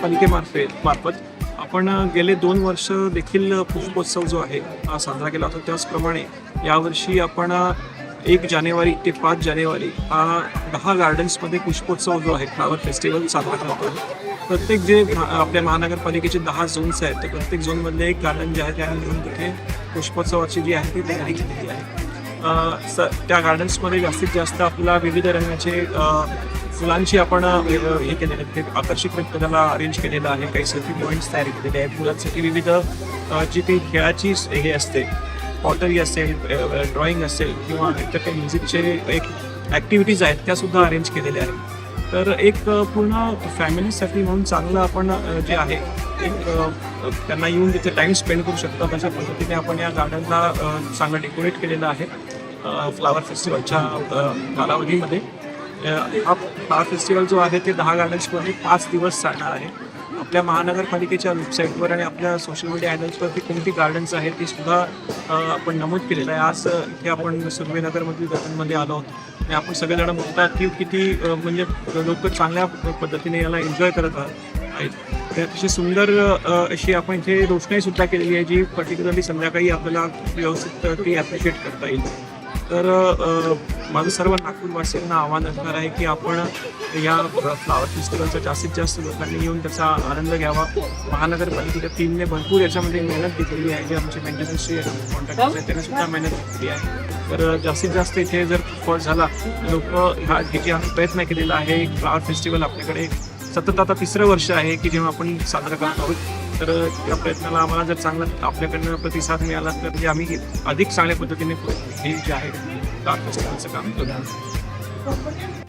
मार्फत आपण गेले 2 वर्ष देखील पुष्पोत्सव जो आहे साजरा केला होता. त्याचप्रमाणे यावर्षी आपण 1 जानेवारी ते 5 जानेवारी हा 10 गार्डन्समध्ये पुष्पोत्सव जो आहे फ्लावर फेस्टिवल साजरा करतो. प्रत्येक जे आपल्या महानगरपालिकेचे 10 झोन्स आहेत तर प्रत्येक झोनमधले एक गार्डन जे आहे त्याने घेऊन तिथे पुष्पोत्सवाची जी आहे ती तयारी केलेली आहे. त्या गार्डन्समध्ये जास्तीत जास्त आपल्याला विविध रंगाचे फुलांची आपण हे केलेले आहेत, ते आकर्षक त्याला अरेंज केलेलं आहे. काही सेल्फी पॉईंट्स तयार केलेले आहेत मुलांसाठी. विविध जी काही खेळाची हे असते, पॉटरी असेल, ड्रॉइंग असेल किंवा इतर काही म्युझिकचे एक ॲक्टिव्हिटीज आहेत त्यासुद्धा अरेंज केलेल्या आहेत. तर एक पूर्ण फॅमिलीसाठी म्हणून चांगलं आपण जे आहे एक त्यांना येऊन तिथे टाईम स्पेंड करू शकतात अशा पद्धतीने आपण या गार्डनला चांगलं डेकोरेट केलेलं आहे. फ्लावर फेस्टिवलच्या कालावधीमध्ये हा फ्लावर फेस्टिवल जो आहे ते 10 गार्डन्समध्ये 5 दिवस चालणार आहे. आपल्या महानगरपालिकेच्या वेबसाईटवर आणि आपल्या सोशल मीडिया हँडल्सवरती कोणती गार्डन्स आहेत ती सुद्धा आपण नमूद केलेलं आहे. आज इथे आपण सुर्वेनगरमधील गार्डनमध्ये आलो आहोत आणि आपण सगळेजण बघतात की किती म्हणजे लोक चांगल्या पद्धतीने याला एन्जॉय करत आहेत. अतिशय सुंदर अशी आपण इथे रोषणाईसुद्धा केलेली आहे जी पर्टिक्युलरली संध्याकाळी आपल्याला व्यवस्थित ती ॲप्रिशिएट करता येईल. तर माझं सर्व नागपूरवासियांना आव्हान असणार आहे की आपण या फ्लावर फेस्टिवलचा जास्तीत जास्त लोकांनी येऊन त्याचा आनंद घ्यावा. महानगरपालिकेच्या टीमने भरपूर याच्यामध्ये मेहनत घेतलेली आहे. जे आमचे मेंटेनन्सचे कॉन्ट्रॅक्टर्स आहेत त्यांनी सुद्धा मेहनत घेतली आहे. तर जास्तीत जास्त इथे जर फॉल झाला लोक हे जे आम्ही प्रयत्न केलेला आहे फ्लावर फेस्टिवल आपल्याकडे सतत आता 3रं वर्ष आहे की जेव्हा आपण साजरा करत आहोत. तर या प्रयत्नाला आम्हाला जर चांगला आपल्याकडनं प्रतिसाद मिळाला तर म्हणजे आम्ही अधिक चांगल्या पद्धतीने हे जे आहे फ्लावर फेस्टिवलचं काम करतो.